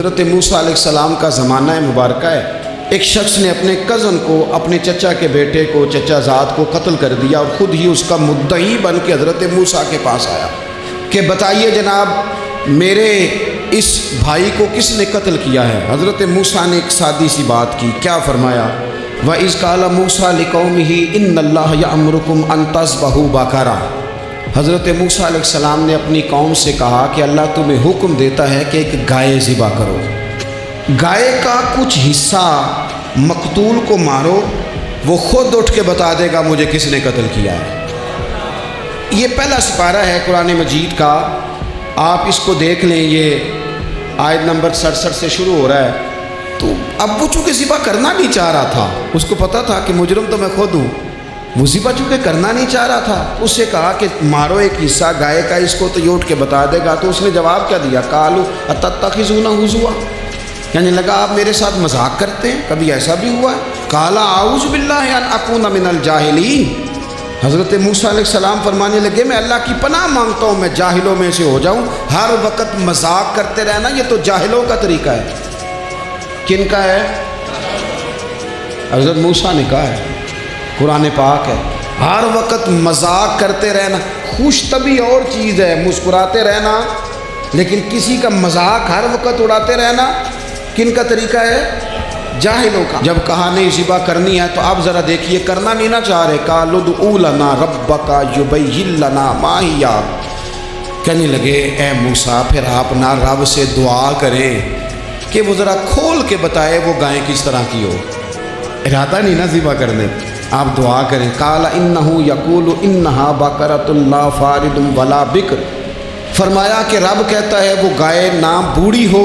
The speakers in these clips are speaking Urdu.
حضرت موسیٰ علیہ السلام کا زمانہ مبارکہ ہے۔ ایک شخص نے اپنے کزن کو، اپنے چچا کے بیٹے کو، چچا زاد کو قتل کر دیا اور خود ہی اس کا مدعی بن کے حضرت موسیٰ کے پاس آیا کہ بتائیے جناب میرے اس بھائی کو کس نے قتل کیا ہے؟ حضرت موسیٰ نے ایک سادی سی بات کی، کیا فرمایا؟ وَإِذْ قَالَ مُوسَىٰ لِقَوْمِهِ إِنَّ اللَّهَ يَأْمُرُكُمْ أَن تَذْبَحُوا بَقَرَةً۔ حضرت موسیٰ علیہ السلام نے اپنی قوم سے کہا کہ اللہ تمہیں حکم دیتا ہے کہ ایک گائے ذبح کرو، گائے کا کچھ حصہ مقتول کو مارو، وہ خود اٹھ کے بتا دے گا مجھے کس نے قتل کیا ہے۔ یہ پہلا سپارہ ہے قرآن مجید کا، آپ اس کو دیکھ لیں، یہ آیت نمبر 67 سے شروع ہو رہا ہے۔ تو اب وہ چونکہ ذبح کرنا نہیں چاہ رہا تھا، اس کو پتا تھا کہ مجرم تو میں خود ہوں، وہ ذبح چونکہ کرنا نہیں چاہ رہا تھا، اس سے کہا کہ مارو ایک حصہ گائے کا، اس کو تو یہ اٹھ کے بتا دے گا۔ تو اس نے جواب کیا دیا؟ قالوا اتتخذون ہزوا، یعنی لگا آپ میرے ساتھ مذاق کرتے ہیں، کبھی ایسا بھی ہوا ہے؟ قال اعوذ باللہ ان اکون من الجاہلین، حضرت موسیٰ علیہ السلام فرمانے لگے میں اللہ کی پناہ مانگتا ہوں میں جاہلوں میں سے ہو جاؤں۔ ہر وقت مذاق کرتے رہنا یہ تو جاہلوں کا طریقہ ہے۔ کن کا ہے؟ حضرت موسیٰ نے کہا ہے، قرآن پاک ہے، ہر وقت مذاق کرتے رہنا، خوش طبعی اور چیز ہے، مسکراتے رہنا، لیکن کسی کا مذاق ہر وقت اڑاتے رہنا کن کا طریقہ ہے؟ جاہلوں کا۔ جب کہا نہیں ذبح کرنی ہے تو آپ ذرا دیکھیے، کرنا نہیں نہ چاہ رہے، قالوا ادع لنا ربک یبین لنا ما ہی، کہنے لگے اے موسیٰ پھر آپ نہ رب سے دعا کریں کہ وہ ذرا کھول کے بتائے وہ گائے کس طرح کی ہو، ارادہ نہیں نہ ذبح کرنے، آپ دعا کریں۔ قال انہ یقول انہا بقرۃ لا فارض ولا بکر، فرمایا کہ رب کہتا ہے وہ گائے نہ بوڑھی ہو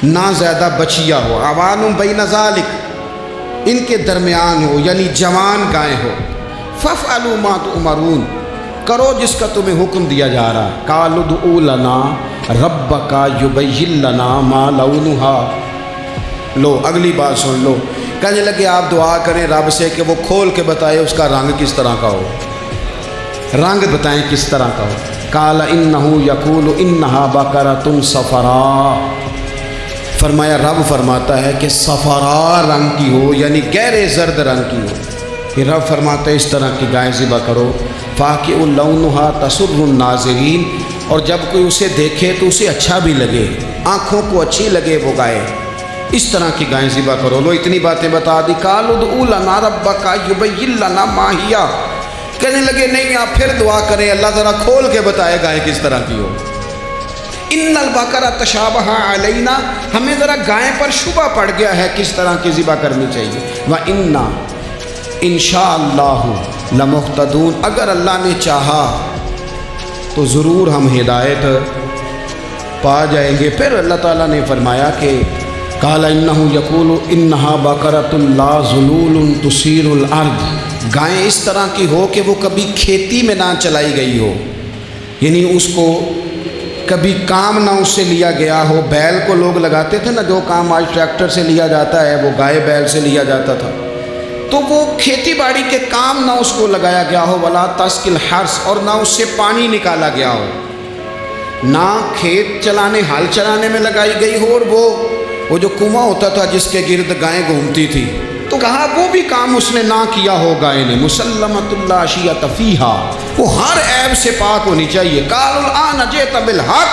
نہ زیادہ بچیا ہو، عوان بین ذالک، ان کے درمیان ہو، یعنی جوان گائے ہو۔ فافعلوا ما تؤمرون، کرو جس کا تمہیں حکم دیا جا رہا ہے۔ قالوا ادع لنا ربک یبین لنا ما لونھا، لو اگلی بات سن لو، کہنے لگے آپ دعا کریں رب سے کہ وہ کھول کے بتائے اس کا رنگ کس طرح کا ہو، رنگ بتائیں کس طرح کا ہو۔ قال انہ یقول انہا بقرۃ صفراء، فرمایا رب فرماتا ہے کہ صفراء رنگ کی ہو، یعنی گہرے زرد رنگ کی ہو۔ پھر رب فرماتا ہے اس طرح کی گائے ذبح کرو، فاقع لونھا تسر الناظرین، اور جب کوئی اسے دیکھے تو اسے اچھا بھی لگے، آنکھوں کو اچھی لگے وہ گائے، اس طرح کی گائیں ذبح کرو۔ لو اتنی باتیں بتا دی۔ قالوا ادع لنا ربک یبین لنا ما ہی، کہنے لگے نہیں آپ پھر دعا کریں اللہ ذرا کھول کے بتائے گائے کس طرح کی ہو۔ ان البقرۃ تشابہ علینا، ہمیں ذرا گائے پر شبہ پڑ گیا ہے کس طرح کی ذبح کرنی چاہیے۔ وَإِنَّا انشاءاللہ لمہتدون، اگر اللہ نے چاہا تو ضرور ہم ہدایت پا جائیں گے۔ پھر اللہ تعالیٰ نے فرمایا کہ قال انہ یقول انہا بقرۃ لا ذلول تثیر الارض، گائیں اس طرح کی ہو کہ وہ کبھی کھیتی میں نہ چلائی گئی ہو، یعنی اس کو کبھی کام نہ اس سے لیا گیا ہو۔ بیل کو لوگ لگاتے تھے نا، جو کام آج ٹریکٹر سے لیا جاتا ہے وہ گائے بیل سے لیا جاتا تھا، تو وہ کھیتی باڑی کے کام نہ اس کو لگایا گیا ہو۔ ولا تسقی الحرث، اور نہ اس سے پانی نکالا گیا ہو، نہ کھیت چلانے ہل چلانے میں لگائی گئی ہو، اور وہ جو کنواں ہوتا تھا جس کے گرد گائیں گھومتی تھی، تو کہا وہ بھی کام اس نے نہ کیا ہو گائے نے۔ مسلمۃ لا شیۃ فیہا، وہ ہر عیب سے پاک ہونی چاہیے۔ قالوا الآن جئت بالحق،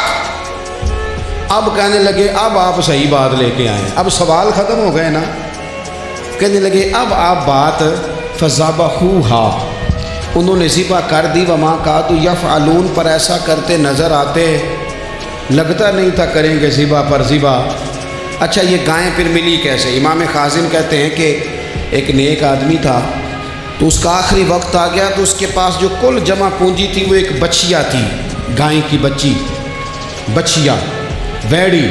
اب کہنے لگے اب آپ صحیح بات لے کے آئیں، اب سوال ختم ہو گئے نا، کہنے لگے اب آپ بات فذبحوہا، انہوں نے ذبح کر دی۔ وما کادوا یفعلون، پر ایسا کرتے نظر آتے، لگتا نہیں تھا کریں گے ذبح پر ذبح۔ اچھا یہ گائیں پھر ملی کیسے؟ امام خازن کہتے ہیں کہ ایک نیک آدمی تھا، تو اس کا آخری وقت آ گیا تو اس کے پاس جو کل جمع پونجی تھی وہ ایک بچیا تھی، گائیں کی بچی، بچیا ویڑی،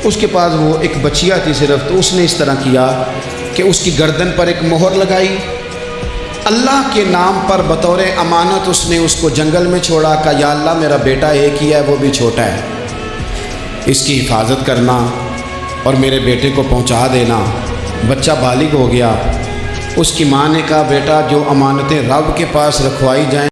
اس کے پاس وہ ایک بچیا تھی صرف۔ تو اس نے اس طرح کیا کہ اس کی گردن پر ایک مہر لگائی، اللہ کے نام پر بطور امانت اس نے اس کو جنگل میں چھوڑا، کہا یا اللہ میرا بیٹا ایک ہی ہے وہ بھی چھوٹا ہے، اس کی حفاظت کرنا اور میرے بیٹے کو پہنچا دینا۔ بچہ بالغ ہو گیا، اس کی ماں نے کہا بیٹا جو امانتیں رب کے پاس رکھوائی جائیں